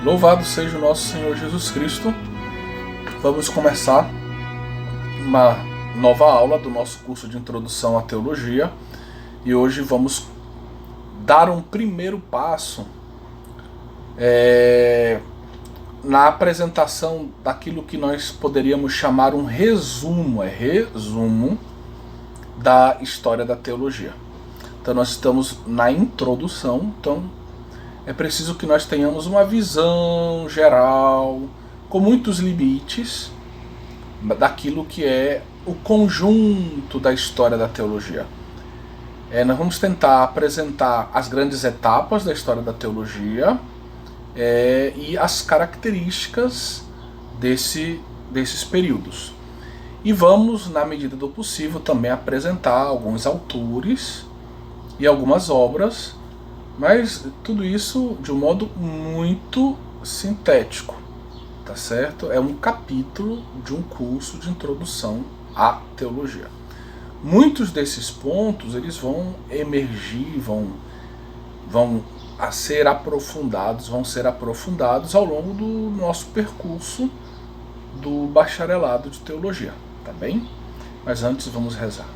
Louvado seja o nosso Senhor Jesus Cristo. Vamos começar uma nova aula do nosso curso de Introdução à Teologia e hoje vamos dar um primeiro passo na apresentação daquilo que nós poderíamos chamar um resumo da história da teologia. Então nós estamos na introdução, então é preciso que nós tenhamos uma visão geral, com muitos limites, daquilo que é o conjunto da história da teologia. Nós vamos tentar apresentar as grandes etapas da história da teologia e as características desses períodos. E vamos, na medida do possível, também apresentar alguns autores e algumas obras, mas tudo isso de um modo muito sintético, tá certo? É um capítulo de um curso de introdução à teologia. Muitos desses pontos eles vão emergir, vão ser aprofundados ao longo do nosso percurso do bacharelado de teologia, tá bem? Mas antes vamos rezar.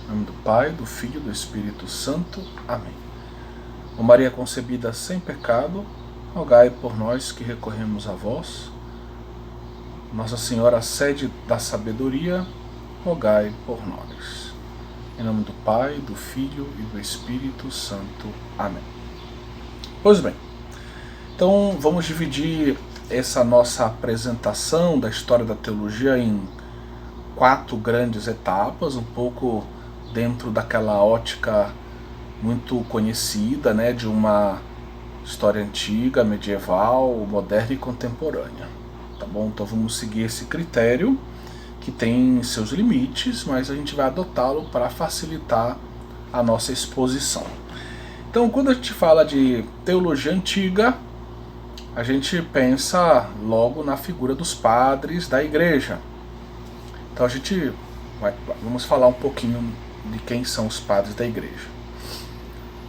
Em nome do Pai, do Filho e do Espírito Santo. Amém. Ó Maria concebida sem pecado, rogai por nós que recorremos a vós. Nossa Senhora, sede da sabedoria, rogai por nós. Em nome do Pai, do Filho e do Espírito Santo. Amém. Pois bem, então vamos dividir essa nossa apresentação da história da teologia em 4 grandes etapas, um pouco dentro daquela ótica muito conhecida, né, de uma história antiga, medieval, moderna e contemporânea. Tá bom? Então vamos seguir esse critério que tem seus limites, mas a gente vai adotá-lo para facilitar a nossa exposição. Então, quando a gente fala de teologia antiga, a gente pensa logo na figura dos padres da igreja. Então vamos falar um pouquinho de quem são os padres da igreja.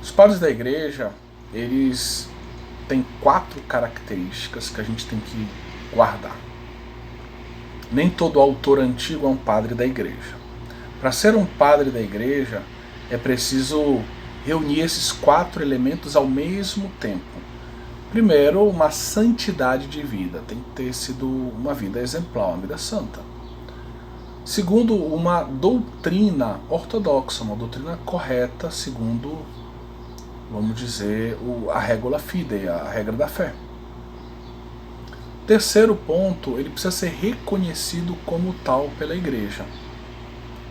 Os padres da igreja, eles têm 4 características que a gente tem que guardar. Nem todo autor antigo é um padre da igreja. Para ser um padre da igreja, é preciso reunir esses 4 elementos ao mesmo tempo. Primeiro, uma santidade de vida. Tem que ter sido uma vida exemplar, uma vida santa. Segundo, uma doutrina ortodoxa, uma doutrina correta, segundo, vamos dizer, a regula fidei, a regra da fé. Terceiro ponto, ele precisa ser reconhecido como tal pela igreja.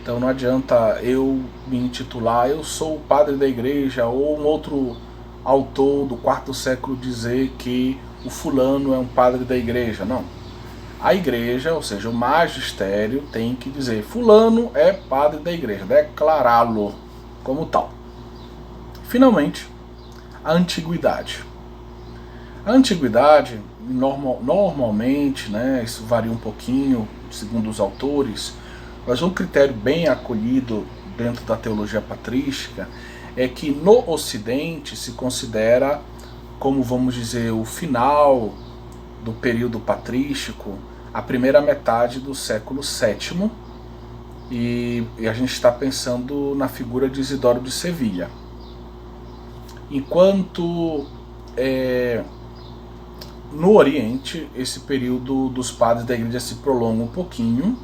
Então não adianta eu me intitular, eu sou o padre da igreja, ou um outro autor do 4º século dizer que o fulano é um padre da igreja. Não. A igreja, ou seja, o magistério, tem que dizer fulano é padre da igreja, declará-lo como tal. Finalmente, a antiguidade. A antiguidade, normalmente, né, isso varia um pouquinho segundo os autores, mas um critério bem acolhido dentro da teologia patrística é que no Ocidente se considera como, vamos dizer, o final do período patrístico, a primeira metade do século VII, e a gente está pensando na figura de Isidoro de Sevilha. Enquanto no Oriente, esse período dos padres da igreja se prolonga um pouquinho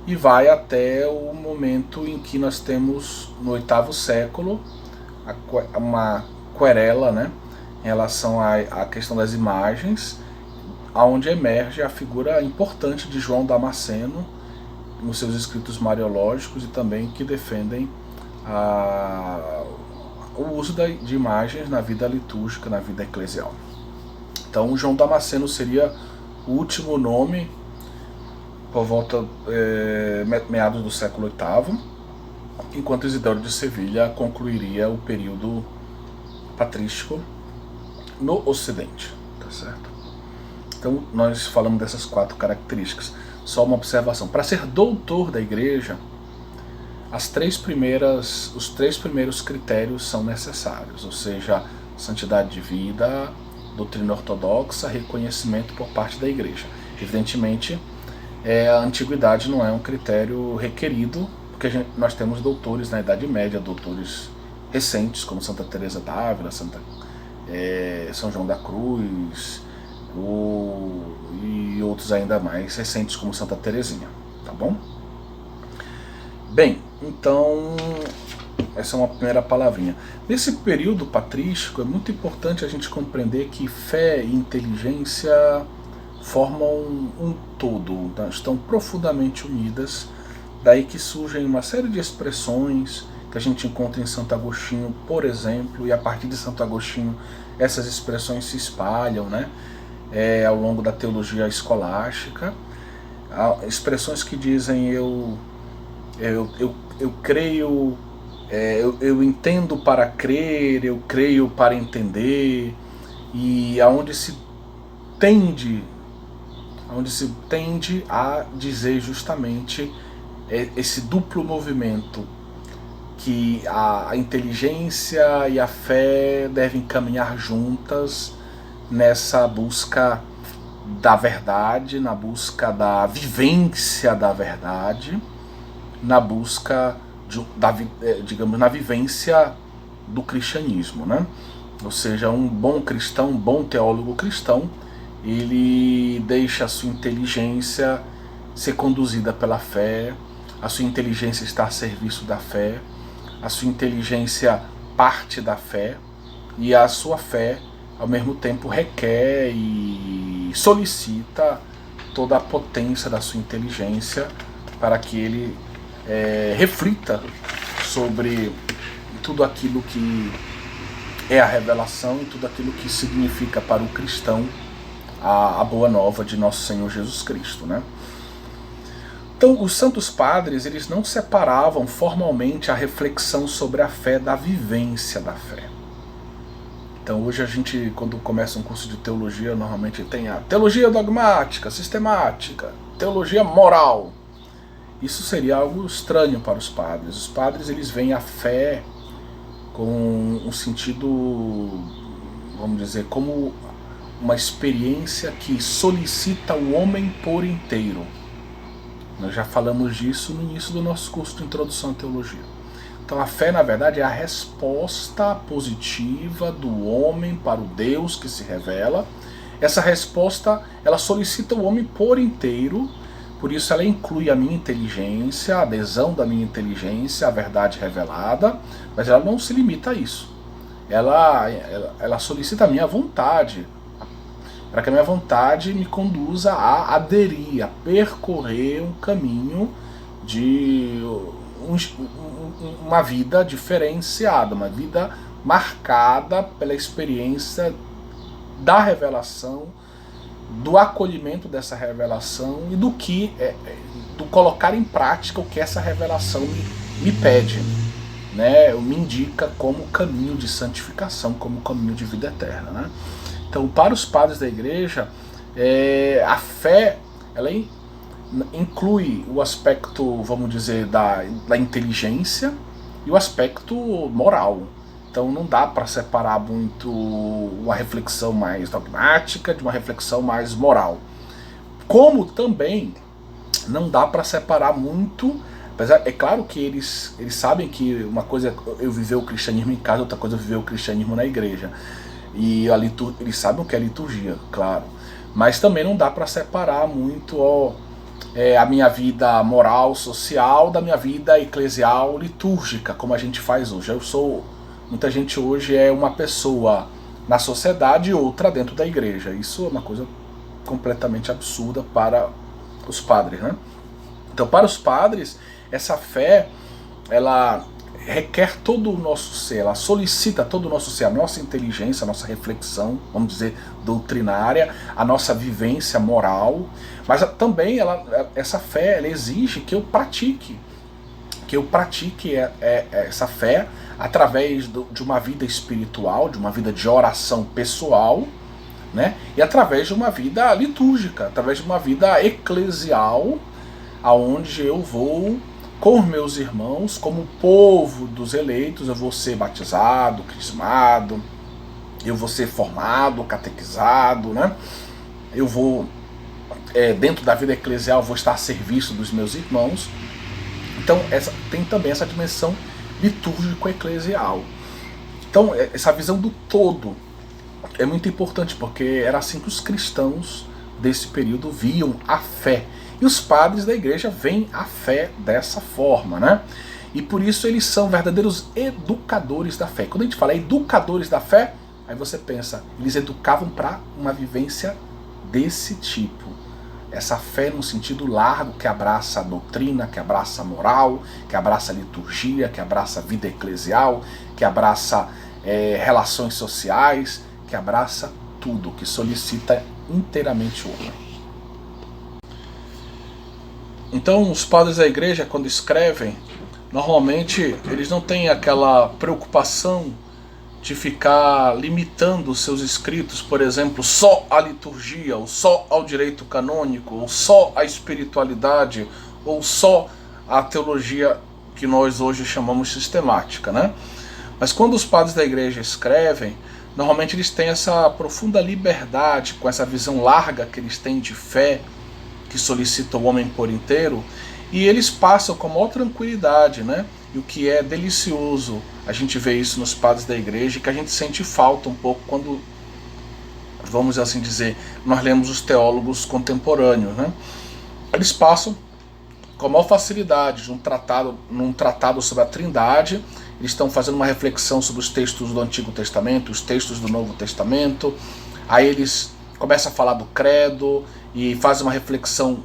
e vai até o momento em que nós temos, no 8º século, uma querela, né, em relação à questão das imagens, onde emerge a figura importante de João Damasceno, nos seus escritos mariológicos e também que defendem o uso de imagens na vida litúrgica, na vida eclesial. Então, João Damasceno seria o último nome por volta meados do século VIII, enquanto Isidoro de Sevilha concluiria o período patrístico no Ocidente, tá certo? Então, nós falamos dessas 4 características. Só uma observação: para ser doutor da igreja, os 3 primeiros critérios são necessários, ou seja, santidade de vida, doutrina ortodoxa, reconhecimento por parte da Igreja. Evidentemente, a antiguidade não é um critério requerido, porque nós temos doutores na Idade Média, doutores recentes, como Santa Teresa d'Ávila, São João da Cruz, e outros ainda mais recentes, como Santa Teresinha, tá bom? Bem, então, essa é uma primeira palavrinha. Nesse período patrístico, é muito importante a gente compreender que fé e inteligência formam um todo, tá? Estão profundamente unidas, daí que surgem uma série de expressões que a gente encontra em Santo Agostinho, por exemplo, e a partir de Santo Agostinho essas expressões se espalham, né? Ao longo da teologia escolástica, há expressões que dizem eu creio, eu entendo para crer, eu creio para entender, e aonde se tende a dizer justamente esse duplo movimento, que a inteligência e a fé devem caminhar juntas nessa busca da verdade, na busca da vivência da verdade, na busca digamos, na vivência do cristianismo, né? Ou seja, um bom cristão, um bom teólogo cristão, ele deixa a sua inteligência ser conduzida pela fé, a sua inteligência está a serviço da fé, a sua inteligência parte da fé, e a sua fé, ao mesmo tempo, requer e solicita toda a potência da sua inteligência para que ele reflita sobre tudo aquilo que é a revelação e tudo aquilo que significa para o cristão a boa nova de nosso Senhor Jesus Cristo, né? Então, os santos padres, eles não separavam formalmente a reflexão sobre a fé da vivência da fé. Então, hoje a gente, quando começa um curso de teologia, normalmente tem a teologia dogmática, sistemática, teologia moral. Isso seria algo estranho para os padres. Os padres, eles veem a fé com um sentido, vamos dizer, como uma experiência que solicita o homem por inteiro. Nós já falamos disso no início do nosso curso de Introdução à Teologia. Então a fé, na verdade, é a resposta positiva do homem para o Deus que se revela. Essa resposta, ela solicita o homem por inteiro, por isso ela inclui a minha inteligência, a adesão da minha inteligência à verdade revelada, mas ela não se limita a isso. Ela solicita a minha vontade, para que a minha vontade me conduza a aderir, a percorrer um caminho de uma vida diferenciada, uma vida marcada pela experiência da revelação, do acolhimento dessa revelação e do colocar em prática o que essa revelação me pede, né? Me indica como caminho de santificação, como caminho de vida eterna, né? Então, para os padres da Igreja, a fé, ela inclui o aspecto, vamos dizer, da inteligência e o aspecto moral. Então, não dá para separar muito uma reflexão mais dogmática de uma reflexão mais moral. Como também não dá para separar muito, apesar, é claro que eles sabem que uma coisa é eu viver o cristianismo em casa, outra coisa é eu viver o cristianismo na igreja. E eles sabem o que é liturgia, claro. Mas também não dá para separar muito a minha vida moral, social, da minha vida eclesial, litúrgica, como a gente faz hoje. Muita gente hoje é uma pessoa na sociedade e outra dentro da igreja. Isso é uma coisa completamente absurda para os padres, né? Então, para os padres, essa fé, ela requer todo o nosso ser, ela solicita todo o nosso ser, a nossa inteligência, a nossa reflexão, vamos dizer, doutrinária, a nossa vivência moral, mas também essa fé, ela exige que eu pratique essa fé através de uma vida espiritual, de uma vida de oração pessoal, né? E através de uma vida litúrgica, através de uma vida eclesial, aonde eu vou com os meus irmãos, como povo dos eleitos, eu vou ser batizado, crismado, eu vou ser formado, catequizado, né? Eu vou, dentro da vida eclesial, vou estar a serviço dos meus irmãos. Então tem também essa dimensão litúrgico-eclesial. Então essa visão do todo é muito importante, porque era assim que os cristãos desse período viam a fé. E os padres da igreja veem a fé dessa forma, né? E por isso eles são verdadeiros educadores da fé. Quando a gente fala educadores da fé, aí você pensa, eles educavam para uma vivência desse tipo. Essa fé no sentido largo, que abraça a doutrina, que abraça a moral, que abraça a liturgia, que abraça a vida eclesial, que abraça relações sociais, que abraça tudo, que solicita inteiramente o homem. Então os padres da igreja, quando escrevem, normalmente eles não têm aquela preocupação de ficar limitando os seus escritos, por exemplo, só à liturgia, ou só ao direito canônico, ou só à espiritualidade, ou só à teologia que nós hoje chamamos sistemática, né? Mas quando os padres da igreja escrevem, normalmente eles têm essa profunda liberdade, com essa visão larga que eles têm de fé, que solicita o homem por inteiro, e eles passam com maior tranquilidade, né? E o que é delicioso, a gente vê isso nos padres da igreja, que a gente sente falta um pouco quando, vamos assim dizer, nós lemos os teólogos contemporâneos, né? Eles passam com maior facilidade num tratado sobre a Trindade. Eles estão fazendo uma reflexão sobre os textos do Antigo Testamento, os textos do Novo Testamento. Aí eles começam a falar do credo e fazem uma reflexão,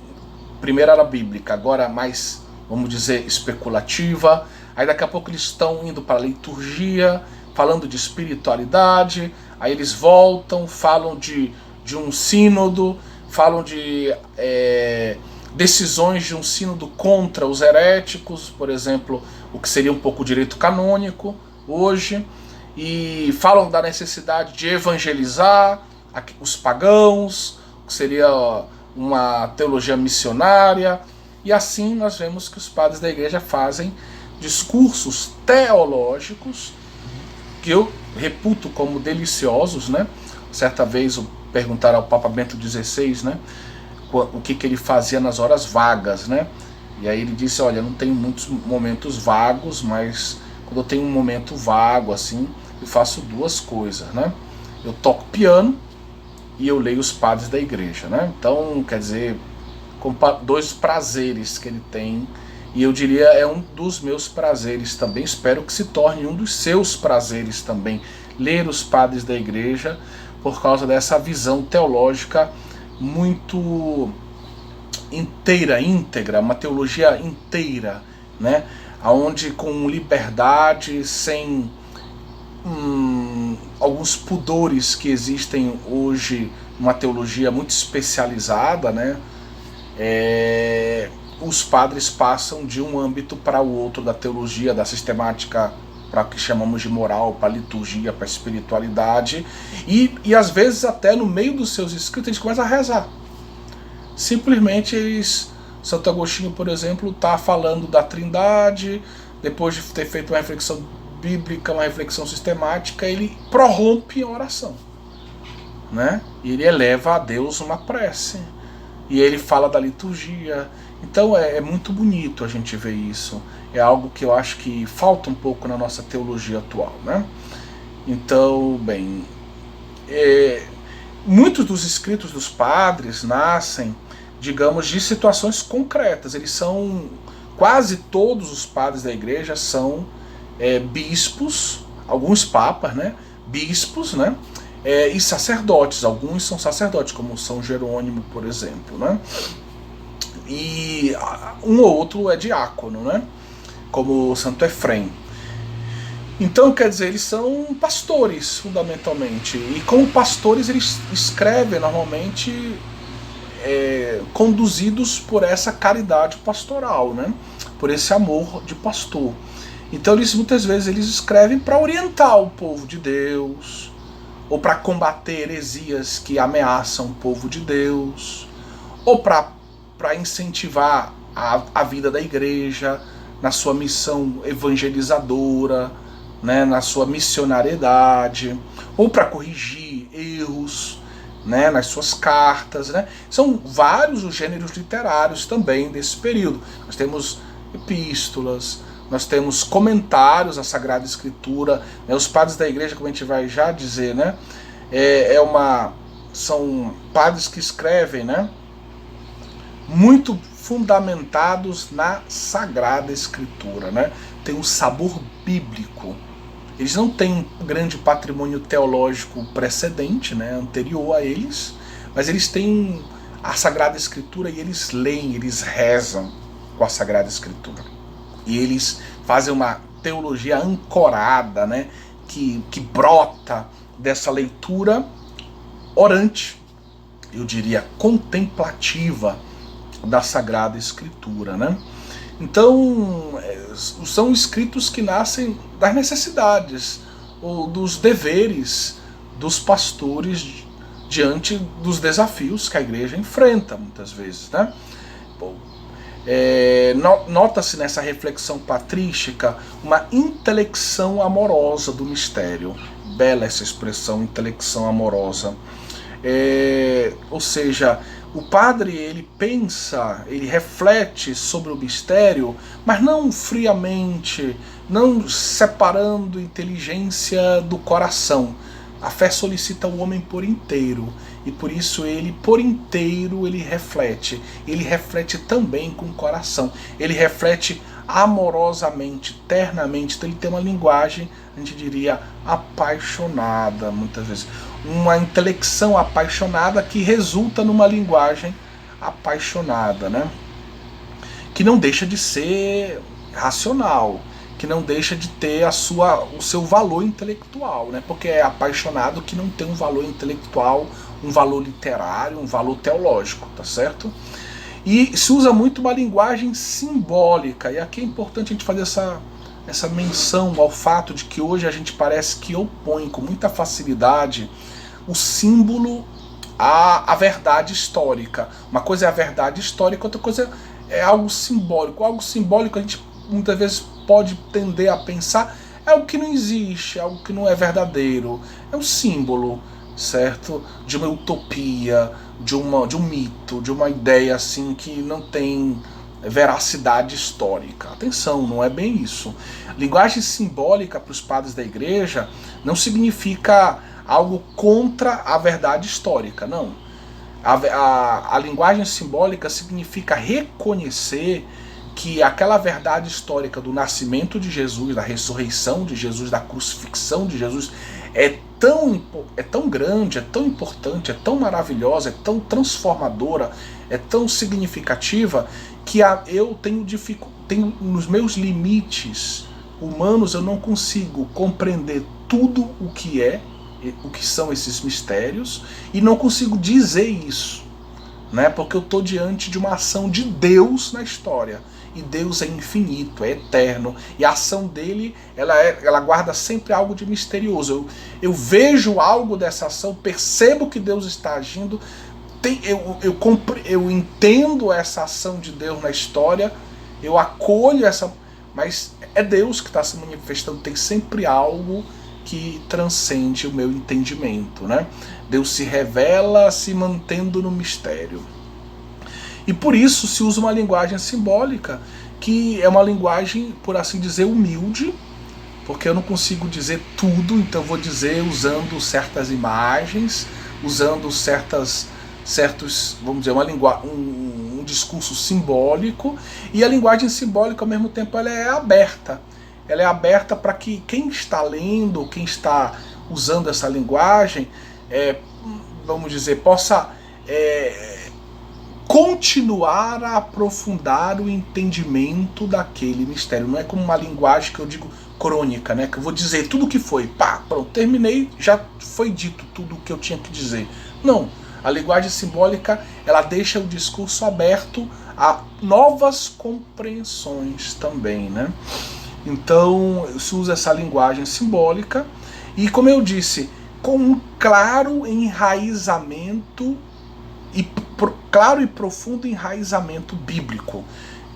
primeiro era bíblica, agora mais, vamos dizer, especulativa. Aí daqui a pouco eles estão indo para a liturgia, falando de espiritualidade. Aí eles voltam, falam de um sínodo, falam de decisões de um sínodo contra os heréticos, por exemplo, o que seria um pouco o direito canônico hoje, e falam da necessidade de evangelizar os pagãos, o que seria uma teologia missionária, e assim nós vemos que os padres da igreja fazem discursos teológicos que eu reputo como deliciosos, né? Certa vez perguntaram ao Papa Bento XVI, né, o que ele fazia nas horas vagas, né? E aí ele disse, olha, eu não tenho muitos momentos vagos, mas quando eu tenho um momento vago assim, eu faço duas coisas, né? Eu toco piano e eu leio os padres da igreja, né? Então, quer dizer, dois prazeres que ele tem, e eu diria é um dos meus prazeres também, espero que se torne um dos seus prazeres também, ler os padres da igreja, por causa dessa visão teológica muito inteira, íntegra, uma teologia inteira, né? Onde com liberdade, sem alguns pudores que existem hoje, uma teologia muito especializada, né? Os padres passam de um âmbito para o outro da teologia, da sistemática, para o que chamamos de moral, para a liturgia, para a espiritualidade, e às vezes até no meio dos seus escritos eles começam a rezar. Simplesmente Santo Agostinho, por exemplo, está falando da Trindade, depois de ter feito uma reflexão bíblica, uma reflexão sistemática, ele prorrompe a oração, né? E ele eleva a Deus uma prece, e ele fala da liturgia. Então é muito bonito a gente ver isso. É algo que eu acho que falta um pouco na nossa teologia atual, né? Então, bem, muitos dos escritos dos padres nascem, digamos, de situações concretas. Eles são, quase todos os padres da igreja são bispos, alguns papas, né? Bispos, né? E sacerdotes. Alguns são sacerdotes, como São Jerônimo, por exemplo, né? E um ou outro é diácono, né? Como Santo Efrem. Então, quer dizer, eles são pastores, fundamentalmente. E como pastores, eles escrevem normalmente conduzidos por essa caridade pastoral, né? Por esse amor de pastor. Então, muitas vezes eles escrevem para orientar o povo de Deus, ou para combater heresias que ameaçam o povo de Deus, ou para incentivar a vida da igreja na sua missão evangelizadora, né, na sua missionariedade, ou para corrigir erros, né, nas suas cartas, né? São vários os gêneros literários também desse período. Nós temos epístolas, nós temos comentários à Sagrada Escritura, né? Os padres da igreja, como a gente vai já dizer, né, são padres que escrevem, né, muito fundamentados na Sagrada Escritura, né? Tem um sabor bíblico. Eles não têm um grande patrimônio teológico precedente, né, anterior a eles, mas eles têm a Sagrada Escritura e eles leem, eles rezam com a Sagrada Escritura. E eles fazem uma teologia ancorada, né, que brota dessa leitura orante, eu diria contemplativa da Sagrada Escritura, né? Então, são escritos que nascem das necessidades ou dos deveres dos pastores diante dos desafios que a igreja enfrenta muitas vezes, né? Nota-se nessa reflexão patrística uma intelecção amorosa do mistério. Bela essa expressão, intelecção amorosa. Ou seja, o padre, ele pensa, ele reflete sobre o mistério, mas não friamente, não separando inteligência do coração. A fé solicita o homem por inteiro, e por isso ele, por inteiro, ele reflete também com o coração, ele reflete amorosamente, ternamente. Então ele tem uma linguagem, a gente diria, apaixonada, muitas vezes. Uma intelecção apaixonada que resulta numa linguagem apaixonada, né? Que não deixa de ser racional, que não deixa de ter o seu valor intelectual, né? Porque é apaixonado que não tem um valor intelectual, um valor literário, um valor teológico, tá certo? E se usa muito uma linguagem simbólica, e aqui é importante a gente fazer essa menção ao fato de que hoje a gente parece que opõe com muita facilidade o símbolo à verdade histórica. Uma coisa é a verdade histórica, outra coisa é algo simbólico. Algo simbólico a gente muitas vezes pode tender a pensar é algo que não existe, é algo que não é verdadeiro. É um símbolo, certo? De uma utopia, de um mito, de uma ideia assim que não tem veracidade histórica. Atenção, não é bem isso. Linguagem simbólica para os padres da igreja não significa algo contra a verdade histórica, não. A linguagem simbólica significa reconhecer que aquela verdade histórica do nascimento de Jesus, da ressurreição de Jesus, da crucifixão de Jesus, é tão grande, é tão importante, é tão maravilhosa, é tão transformadora, é tão significativa, que eu tenho nos meus limites humanos, eu não consigo compreender tudo o que são esses mistérios, e não consigo dizer isso, né? Porque eu estou diante de uma ação de Deus na história. E Deus é infinito, é eterno, e a ação dele, ela guarda sempre algo de misterioso. Eu vejo algo dessa ação, percebo que Deus está agindo, eu entendo essa ação de Deus na história, eu acolho essa, mas é Deus que está se manifestando, tem sempre algo que transcende o meu entendimento, né? Deus se revela se mantendo no mistério. E por isso se usa uma linguagem simbólica, que é uma linguagem, por assim dizer, humilde, porque eu não consigo dizer tudo, então eu vou dizer usando certas imagens, usando certos, vamos dizer, um discurso simbólico, e a linguagem simbólica, ao mesmo tempo, ela é aberta. Ela é aberta para que quem está lendo, quem está usando essa linguagem, vamos dizer, possa continuar a aprofundar o entendimento daquele mistério. Não é como uma linguagem que eu digo crônica, né? Que eu vou dizer tudo o que foi. Pá, pronto, terminei, já foi dito tudo o que eu tinha que dizer. Não. A linguagem simbólica, ela deixa o discurso aberto a novas compreensões também, né? Então, se usa essa linguagem simbólica e, como eu disse, com um claro enraizamento claro e profundo enraizamento bíblico.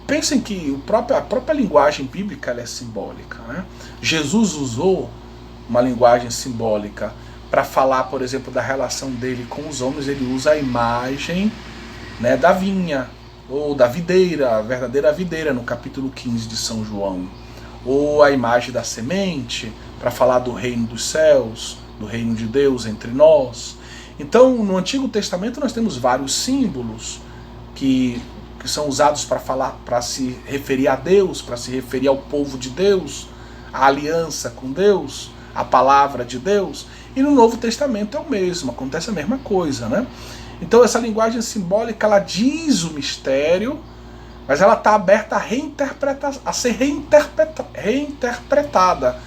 pensem que a própria linguagem bíblica ela é simbólica, né? Jesus usou uma linguagem simbólica para falar, por exemplo, da relação dele com os homens. Ele usa a imagem, né, da vinha, ou da videira, a verdadeira videira, no capítulo 15 de São João. Ou a imagem da semente, para falar do reino dos céus, do reino de Deus entre nós. Então, no Antigo Testamento nós temos vários símbolos que são usados para falar, para se referir a Deus, para se referir ao povo de Deus, a aliança com Deus, a palavra de Deus. E no Novo Testamento é o mesmo, acontece a mesma coisa, né? Então essa linguagem simbólica, ela diz o mistério, mas ela está aberta a ser reinterpretada.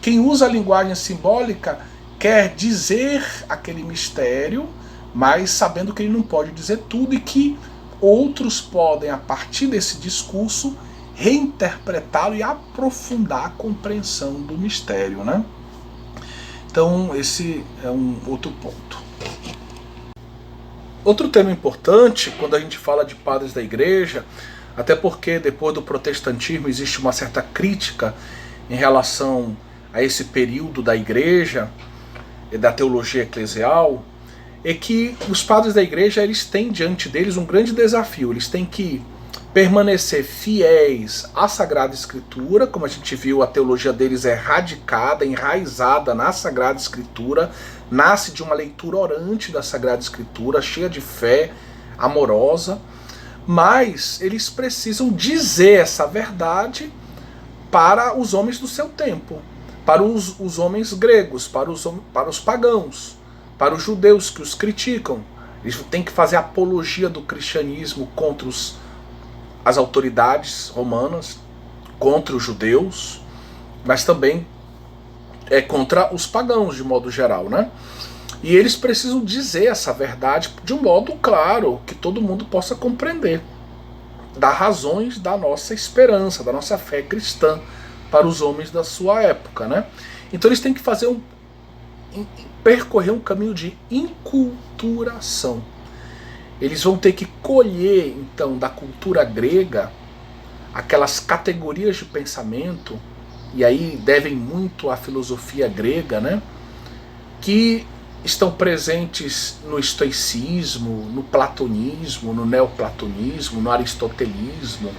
Quem usa a linguagem simbólica quer dizer aquele mistério, mas sabendo que ele não pode dizer tudo e que outros podem, a partir desse discurso, reinterpretá-lo e aprofundar a compreensão do mistério, né? Então esse é um outro ponto. Outro tema importante quando a gente fala de padres da igreja, até porque depois do protestantismo existe uma certa crítica em relação a esse período da igreja e da teologia eclesial, é que os padres da igreja, eles têm diante deles um grande desafio. Eles têm que permanecer fiéis à Sagrada Escritura. Como a gente viu, a teologia deles é radicada, enraizada na Sagrada Escritura, nasce de uma leitura orante da Sagrada Escritura, cheia de fé, amorosa, mas eles precisam dizer essa verdade para os homens do seu tempo, para os homens gregos, para os pagãos, para os judeus que os criticam. Eles têm que fazer apologia do cristianismo contra as autoridades romanas, contra os judeus, mas também contra os pagãos de modo geral, né? E eles precisam dizer essa verdade de um modo claro, que todo mundo possa compreender, dar razões da nossa esperança, da nossa fé cristã para os homens da sua época, né? Então eles têm que percorrer um caminho de inculturação. Eles vão ter que colher, então, da cultura grega aquelas categorias de pensamento, e aí devem muito à filosofia grega, né? Que estão presentes no estoicismo, no platonismo, no neoplatonismo, no aristotelismo.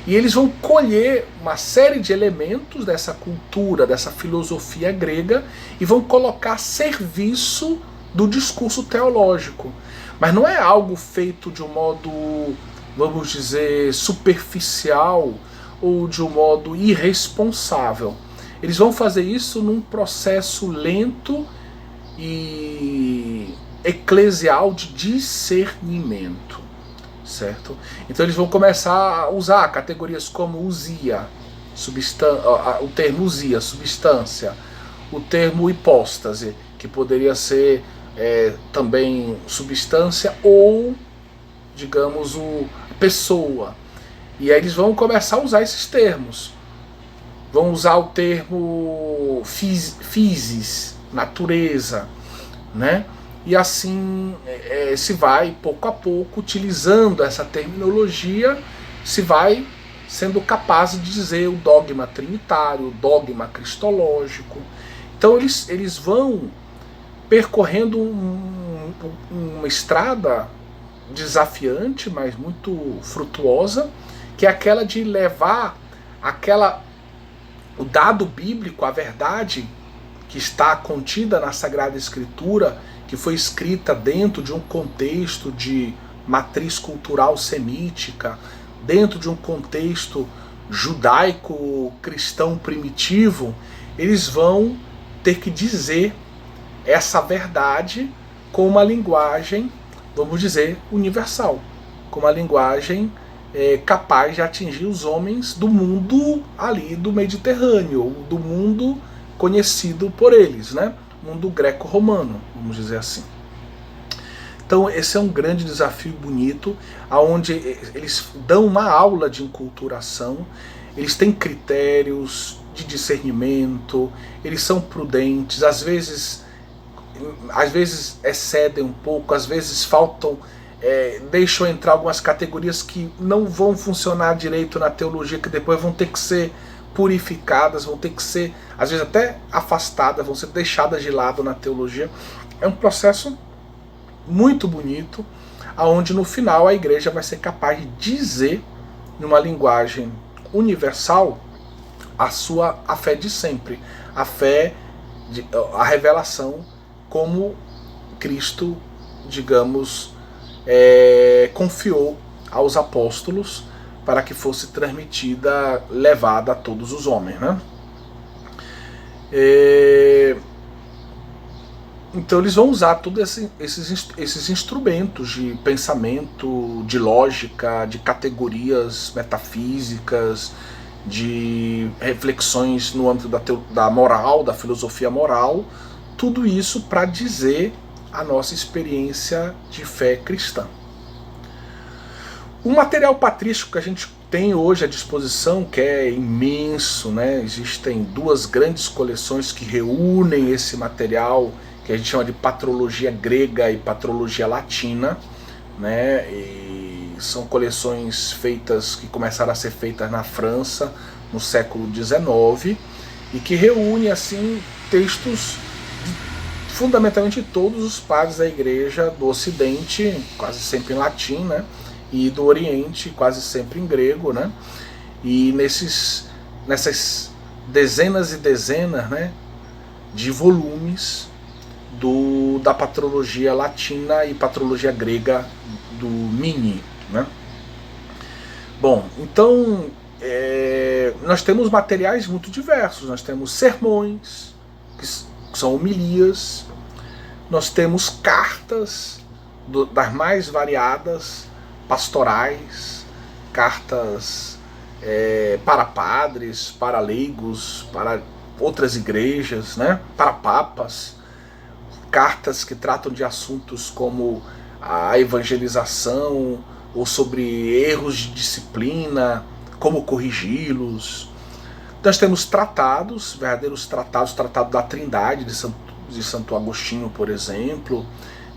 E eles vão colher uma série de elementos dessa cultura, dessa filosofia grega, e vão colocar a serviço do discurso teológico. Mas não é algo feito de um modo, vamos dizer, superficial ou de um modo irresponsável. Eles vão fazer isso num processo lento e eclesial de discernimento, certo? Então eles vão começar a usar categorias como usia, o termo usia, substância, o termo hipóstase, que poderia ser também substância ou, digamos, pessoa. E aí eles vão começar a usar esses termos. Vão usar o termo physis, natureza, né? E assim se vai, pouco a pouco, utilizando essa terminologia, se vai sendo capaz de dizer o dogma trinitário, o dogma cristológico. Então eles vão percorrendo uma estrada desafiante, mas muito frutuosa, que é aquela de levar o dado bíblico, a verdade que está contida na Sagrada Escritura, que foi escrita dentro de um contexto de matriz cultural semítica, dentro de um contexto judaico-cristão primitivo. Eles vão ter que dizer essa verdade com uma linguagem, vamos dizer, universal, com uma linguagem capaz de atingir os homens do mundo ali do Mediterrâneo, do mundo conhecido por eles, né? Mundo greco-romano, vamos dizer assim. Então esse é um grande desafio bonito, onde eles dão uma aula de enculturação, eles têm critérios de discernimento, eles são prudentes, às vezes excedem um pouco, às vezes faltam deixam entrar algumas categorias que não vão funcionar direito na teologia, que depois vão ter que ser purificadas, vão ter que ser, às vezes até afastadas, vão ser deixadas de lado na teologia. É um processo muito bonito, aonde no final a igreja vai ser capaz de dizer, numa linguagem universal, a fé de sempre, a revelação como Cristo, digamos, confiou aos apóstolos para que fosse transmitida, levada a todos os homens, né? Então eles vão usar todos esses instrumentos de pensamento, de lógica, de categorias metafísicas, de reflexões no âmbito da moral, da filosofia moral, tudo isso para dizer a nossa experiência de fé cristã. O material patrístico que a gente tem hoje à disposição, que é imenso, né? Existem 2 grandes coleções que reúnem esse material, que a gente chama de patrologia grega e patrologia latina, né? E são coleções que começaram a ser feitas na França no século XIX e que reúne assim textos fundamentalmente todos os padres da igreja do Ocidente, quase sempre em latim, né? E do Oriente, quase sempre em grego, né? E nessas dezenas e dezenas, né, de volumes da patrologia latina e patrologia grega do Mini, né? Bom, então nós temos materiais muito diversos. Nós temos sermões, que são homilias, nós temos cartas das mais variadas, pastorais, cartas para padres, para leigos, para outras igrejas, né? Para papas, cartas que tratam de assuntos como a evangelização ou sobre erros de disciplina, como corrigi-los. Nós temos tratados, verdadeiros tratados, tratado da Trindade de Santo Agostinho, por exemplo,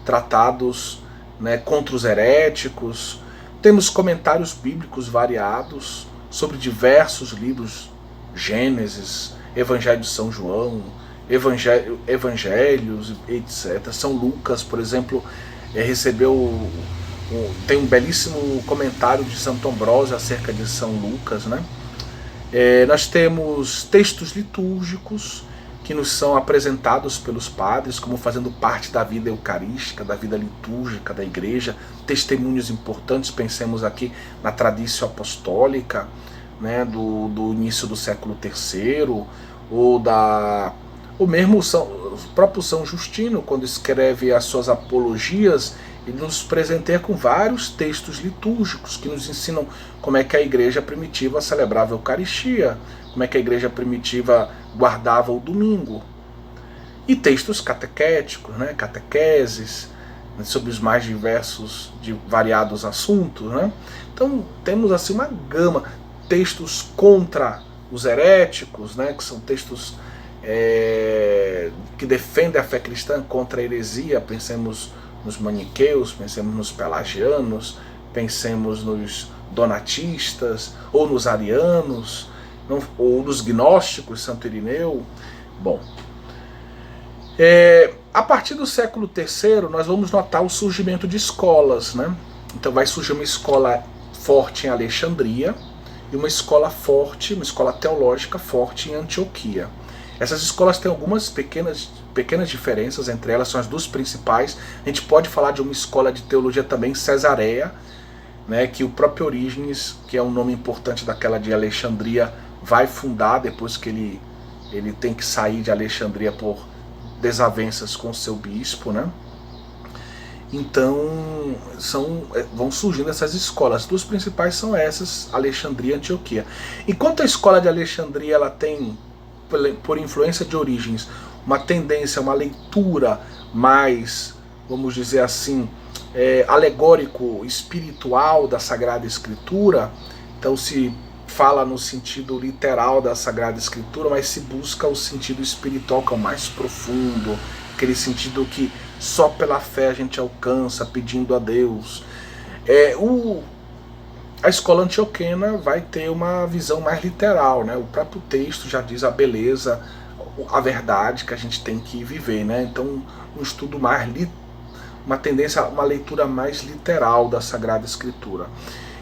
tratados, né, contra os heréticos. Temos comentários bíblicos variados sobre diversos livros, Gênesis, Evangelho de São João, Evangelhos, etc. São Lucas, por exemplo, tem um belíssimo comentário de Santo Ambrósio acerca de São Lucas, né? Nós temos textos litúrgicos que nos são apresentados pelos padres como fazendo parte da vida eucarística, da vida litúrgica da igreja, testemunhos importantes. Pensemos aqui na tradição apostólica, né, do início do século III, ou mesmo o próprio São Justino, quando escreve as suas apologias, ele nos presenteia com vários textos litúrgicos que nos ensinam como é que a igreja primitiva celebrava a Eucaristia, como é que a igreja primitiva guardava o domingo. E textos catequéticos, né, catequeses, sobre os mais diversos, variados assuntos, né? Então temos assim uma gama, textos contra os heréticos, né, que são textos que defendem a fé cristã contra a heresia. Pensemos nos maniqueus, pensemos nos pelagianos, pensemos nos donatistas, ou nos arianos, ou nos gnósticos, Santo Irineu. Bom, a partir do século III nós vamos notar o surgimento de escolas, né? Então vai surgir uma escola forte em Alexandria e uma escola forte, uma escola teológica forte em Antioquia. Essas escolas têm algumas pequenas diferenças entre elas, são as 2 principais. A gente pode falar de uma escola de teologia também, Cesareia, né, que o próprio Orígenes, que é um nome importante daquela de Alexandria, vai fundar depois que ele tem que sair de Alexandria por desavenças com seu bispo, né? Então vão surgindo essas escolas. As 2 principais são essas, Alexandria e Antioquia. Enquanto a escola de Alexandria ela tem, por influência de Orígenes, uma tendência, uma leitura mais, vamos dizer assim, alegórico, espiritual da Sagrada Escritura, então se fala no sentido literal da Sagrada Escritura, mas se busca o sentido espiritual, que é o mais profundo, aquele sentido que só pela fé a gente alcança, pedindo a Deus. A escola antioquena vai ter uma visão mais literal, né? O próprio texto já diz a beleza, a verdade que a gente tem que viver, né? Então, um estudo mais uma tendência, uma leitura mais literal da Sagrada Escritura.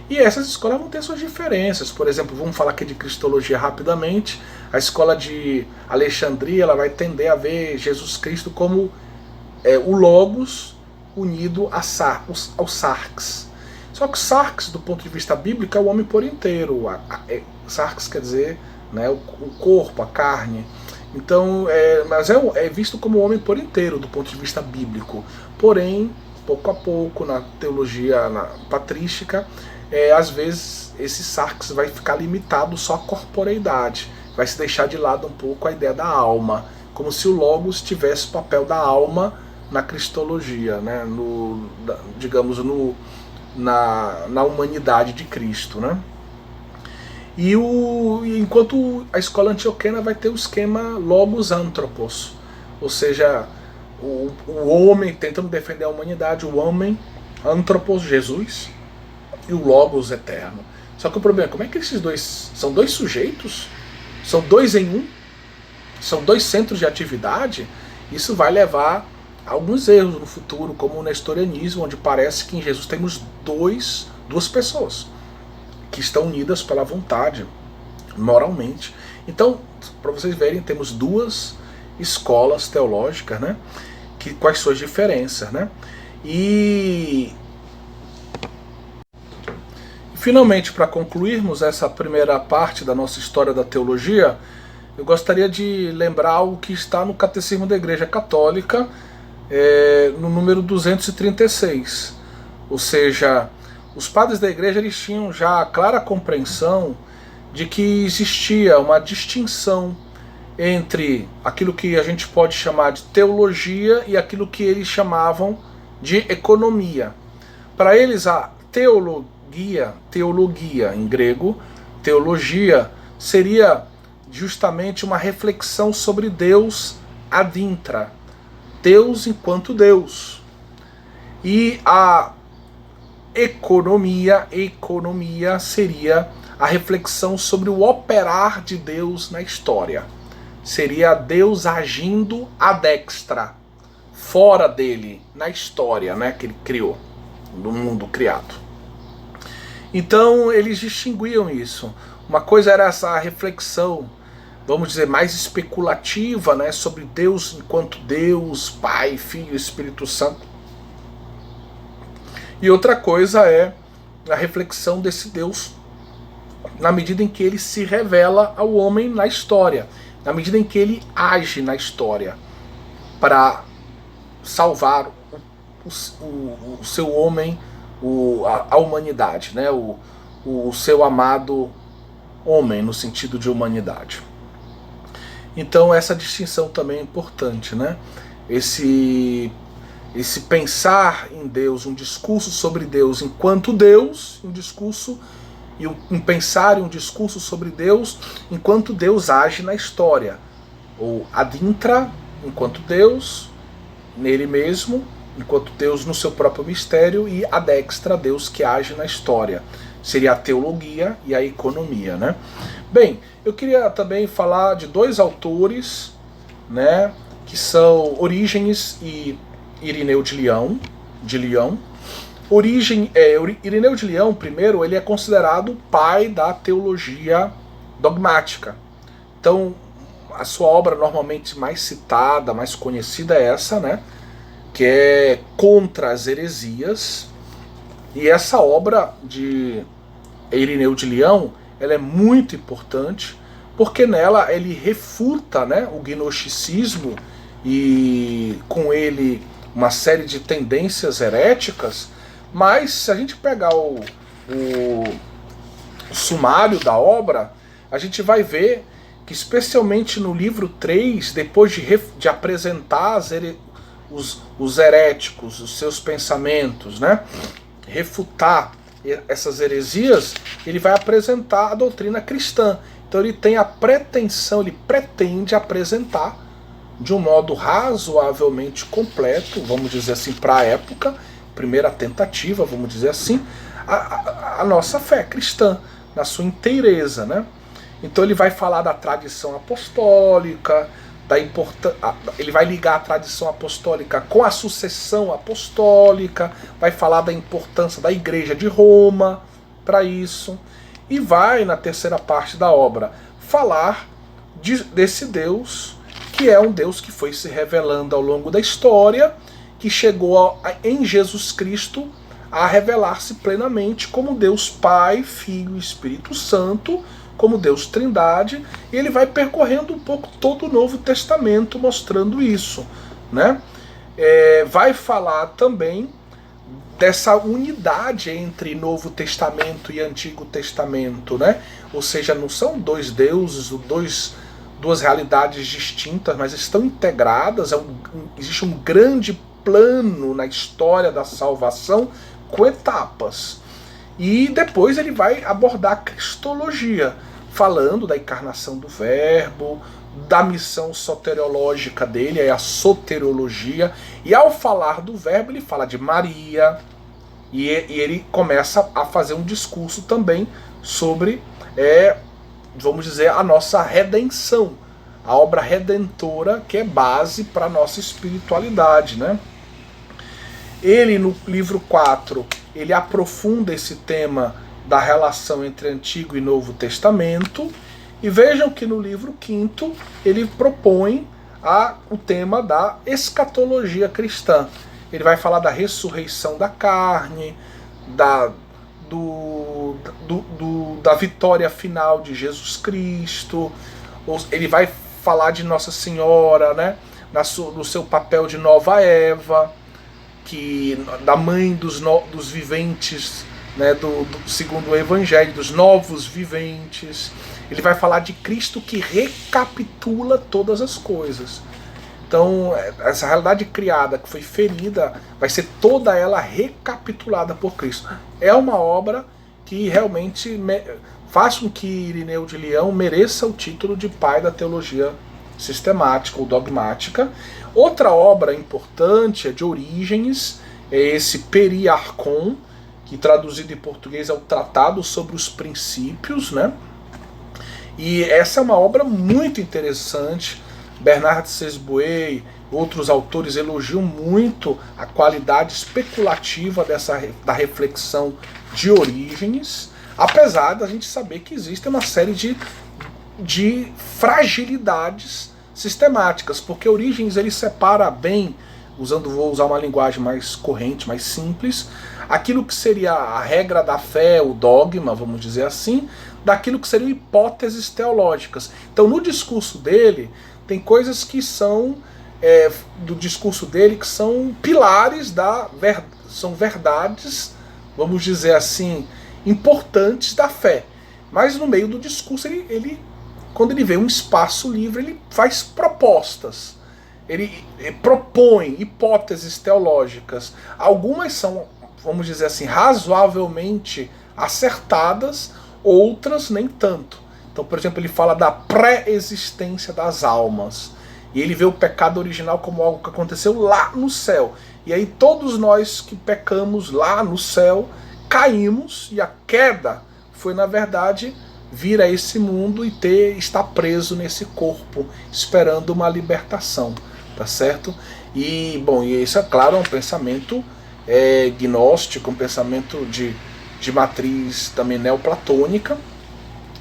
E essas escolas vão ter suas diferenças. Por exemplo, vamos falar aqui de Cristologia rapidamente. A escola de Alexandria, ela vai tender a ver Jesus Cristo como o Logos unido ao Sarx. Só que Sarx, do ponto de vista bíblico, é o homem por inteiro. Sarx quer dizer, né, o corpo, a carne. Então, mas é visto como o homem por inteiro, do ponto de vista bíblico. Porém, pouco a pouco, na teologia patrística, às vezes esse Sarx vai ficar limitado só à corporeidade. Vai se deixar de lado um pouco a ideia da alma. Como se o Logos tivesse o papel da alma na cristologia, né, digamos, na humanidade de Cristo, né? Enquanto a escola antioquena vai ter o esquema Logos Anthropos, ou seja, o homem tentando defender a humanidade, o homem, Anthropos, Jesus, e o Logos eterno. Só que o problema é como é que esses dois são dois sujeitos? São dois em um? São dois centros de atividade? Isso vai levar a alguns erros no futuro, como o nestorianismo, onde parece que em Jesus temos duas pessoas que estão unidas pela vontade, moralmente. Então, para vocês verem, temos duas escolas teológicas, né? Com as suas diferenças, né? E finalmente, para concluirmos essa primeira parte da nossa história da teologia, eu gostaria de lembrar algo que está no Catecismo da Igreja Católica, no número 236. Ou seja, os padres da igreja eles tinham já a clara compreensão de que existia uma distinção entre aquilo que a gente pode chamar de teologia e aquilo que eles chamavam de economia. Para eles, a teologia em grego, teologia, seria justamente uma reflexão sobre Deus ad intra, Deus enquanto Deus. E a economia seria a reflexão sobre o operar de Deus na história. Seria Deus agindo ad extra, fora dele, na história, né, que ele criou, no mundo criado. Então eles distinguiam isso. Uma coisa era essa reflexão, vamos dizer, mais especulativa, né, sobre Deus enquanto Deus, Pai, Filho, Espírito Santo. E outra coisa é a reflexão desse Deus na medida em que ele se revela ao homem na história, na medida em que ele age na história para salvar o seu homem, a humanidade, né, o seu amado homem, no sentido de humanidade. Então essa distinção também é importante, né? Esse pensar em Deus, um discurso sobre Deus enquanto Deus, um pensar em um discurso sobre Deus enquanto Deus age na história, ou ad intra, enquanto Deus nele mesmo, enquanto Deus no seu próprio mistério, e ad extra, Deus que age na história. Seria a teologia e a economia, né? Bem, eu queria também falar de dois autores, né, que são Orígenes e Irineu de Lyon. Irineu de Lyon, primeiro, ele é considerado o pai da teologia dogmática. Então, a sua obra normalmente mais citada, mais conhecida é essa, né, que é Contra as Heresias. E essa obra de Irineu de Lyon, ela é muito importante, porque nela ele refuta, né, o gnosticismo e com ele uma série de tendências heréticas. Mas se a gente pegar o sumário da obra, a gente vai ver que especialmente no livro 3, depois de apresentar os heréticos, os seus pensamentos, né, refutar essas heresias, ele vai apresentar a doutrina cristã. Então ele tem a pretensão, ele pretende apresentar de um modo razoavelmente completo, vamos dizer assim, para a época, primeira tentativa, vamos dizer assim, a nossa fé cristã, na sua inteireza, né? Então ele vai falar da tradição apostólica, ele vai ligar a tradição apostólica com a sucessão apostólica, vai falar da importância da Igreja de Roma para isso, e vai, na terceira parte da obra, falar desse Deus, que é um Deus que foi se revelando ao longo da história, que chegou em Jesus Cristo a revelar-se plenamente como Deus Pai, Filho e Espírito Santo, como Deus Trindade, e ele vai percorrendo um pouco todo o Novo Testamento mostrando isso, né? Vai falar também dessa unidade entre Novo Testamento e Antigo Testamento, né? Ou seja, não são dois deuses, duas realidades distintas, mas estão integradas, existe um grande plano na história da salvação com etapas. E depois ele vai abordar a cristologia, falando da encarnação do Verbo, da missão soteriológica dele, é a soteriologia. E ao falar do Verbo, ele fala de Maria, e ele começa a fazer um discurso também sobre, vamos dizer, a nossa redenção, a obra redentora que é base para a nossa espiritualidade, né? Ele, no livro 4, ele aprofunda esse tema da relação entre Antigo e Novo Testamento. E vejam que no livro 5 ele propõe o tema da escatologia cristã. Ele vai falar da ressurreição da carne, da vitória final de Jesus Cristo. Ele vai falar de Nossa Senhora, né, no seu papel de nova Eva, da mãe dos viventes, né, segundo o Evangelho, dos novos viventes. Ele vai falar de Cristo que recapitula todas as coisas. Então, essa realidade criada, que foi ferida, vai ser toda ela recapitulada por Cristo. É uma obra que realmente faz com que Irineu de Leão mereça o título de pai da teologia sistemática ou dogmática. Outra obra importante é de Orígenes, é esse Periarchon, que traduzido em português é o Tratado sobre os Princípios, né? E essa é uma obra muito interessante. Bernard Sesboué, outros autores elogiam muito a qualidade especulativa da reflexão de Orígenes, apesar da gente saber que existe uma série de fragilidades sistemáticas, porque Orígenes ele separa bem, vou usar uma linguagem mais corrente, mais simples, aquilo que seria a regra da fé, o dogma, vamos dizer assim, daquilo que seriam hipóteses teológicas. Então, no discurso dele, tem coisas que são do discurso dele que são pilares são verdades, vamos dizer assim, importantes da fé. Mas no meio do discurso, quando ele vê um espaço livre, ele faz propostas. Ele propõe hipóteses teológicas. Algumas são, vamos dizer assim, razoavelmente acertadas, outras nem tanto. Então, por exemplo, ele fala da pré-existência das almas. E ele vê o pecado original como algo que aconteceu lá no céu. E aí todos nós que pecamos lá no céu, caímos, e a queda foi, na verdade, vir a esse mundo e estar preso nesse corpo, esperando uma libertação. Tá certo? E, bom, e isso, é claro, é um pensamento gnóstico, um pensamento de matriz também neoplatônica,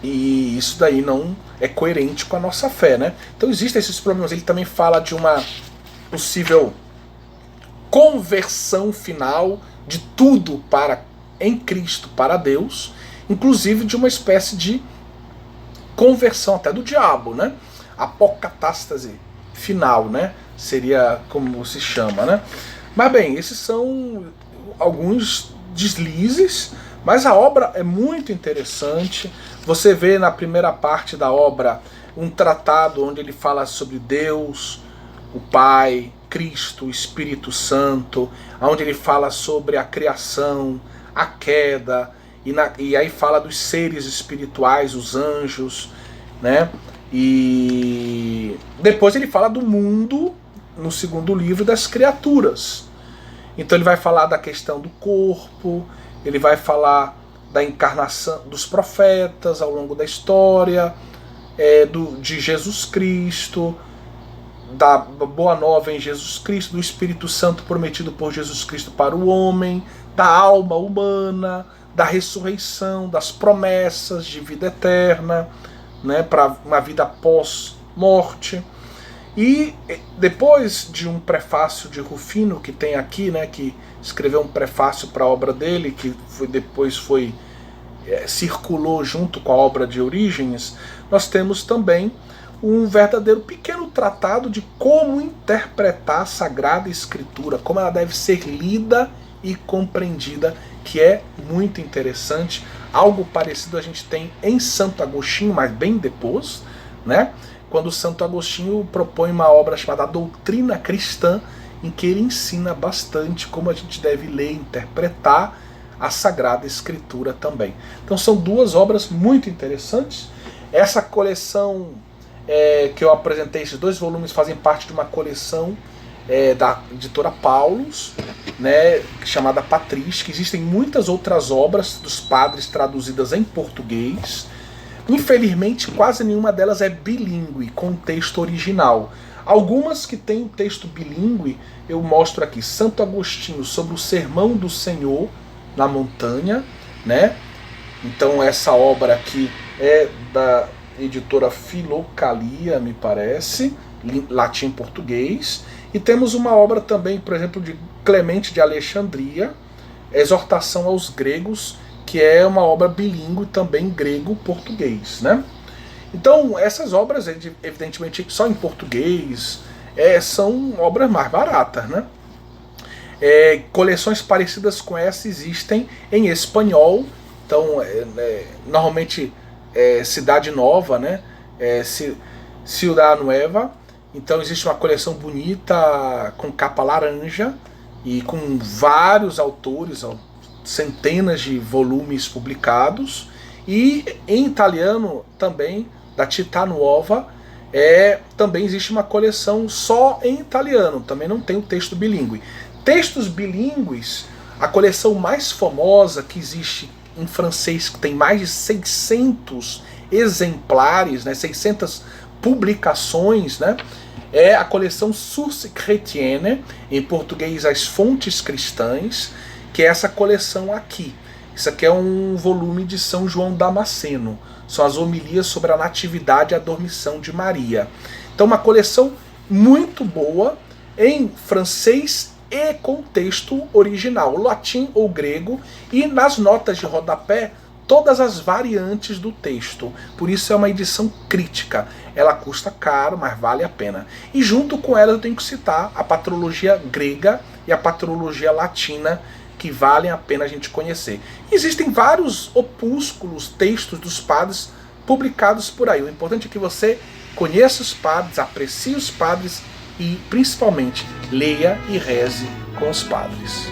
e isso daí não é coerente com a nossa fé, né? Então existem esses problemas. Ele também fala de uma possível conversão final de tudo em Cristo para Deus, inclusive de uma espécie de conversão até do diabo, né? Apocatástase final, né? Seria como se chama, né? Mas bem, esses são alguns deslizes, mas a obra é muito interessante. Você vê na primeira parte da obra um tratado onde ele fala sobre Deus, o Pai, Cristo, o Espírito Santo, onde ele fala sobre a criação, a queda, e aí fala dos seres espirituais, os anjos, né? E depois ele fala do mundo, no segundo livro, das criaturas. Então ele vai falar da questão do corpo, ele vai falar da encarnação dos profetas ao longo da história, de Jesus Cristo, da boa nova em Jesus Cristo, do Espírito Santo prometido por Jesus Cristo para o homem, da alma humana, da ressurreição, das promessas de vida eterna, né, para uma vida pós-morte. E depois de um prefácio de Rufino, que tem aqui, né, que escreveu um prefácio para a obra dele, que depois circulou junto com a obra de Orígenes, nós temos também um verdadeiro pequeno tratado de como interpretar a Sagrada Escritura, como ela deve ser lida e compreendida, que é muito interessante. Algo parecido a gente tem em Santo Agostinho, mas bem depois, né? Quando Santo Agostinho propõe uma obra chamada Doutrina Cristã, em que ele ensina bastante como a gente deve ler e interpretar a Sagrada Escritura também. Então são duas obras muito interessantes. Essa coleção que eu apresentei, esses 2 volumes, fazem parte de uma coleção da editora Paulus, né, chamada Patrística. Existem muitas outras obras dos padres traduzidas em português. Infelizmente, quase nenhuma delas é bilíngue, com texto original. Algumas que têm texto bilíngue, eu mostro aqui. Santo Agostinho, sobre o Sermão do Senhor na montanha, né? Então essa obra aqui é da editora Filocalia, me parece, latim e português. E temos uma obra também, por exemplo, de Clemente de Alexandria, Exortação aos Gregos, que é uma obra bilíngue também grego-português, né? Então essas obras, evidentemente só em português, são obras mais baratas, né? Coleções parecidas com essa existem em espanhol. Então normalmente Cidade Nova, né? Ciudad Nueva. Então existe uma coleção bonita com capa laranja e com vários autores, centenas de volumes publicados. E em italiano também, da Città Nuova, também existe uma coleção só em italiano, também não tem o texto bilíngue. Textos bilíngues, a coleção mais famosa que existe em francês, que tem mais de 600 exemplares, né, 600 publicações, né, é a coleção Sources Chrétiennes, em português As Fontes Cristãs, que é essa coleção aqui. Isso aqui é um volume de São João Damasceno. São as homilias sobre a Natividade e a Dormição de Maria. Então uma coleção muito boa em francês e com texto original, latim ou grego, e nas notas de rodapé todas as variantes do texto. Por isso é uma edição crítica. Ela custa caro, mas vale a pena. E junto com ela eu tenho que citar a patrologia grega e a patrologia latina, que valem a pena a gente conhecer. Existem vários opúsculos, textos dos padres publicados por aí. O importante é que você conheça os padres, aprecie os padres e, principalmente, leia e reze com os padres.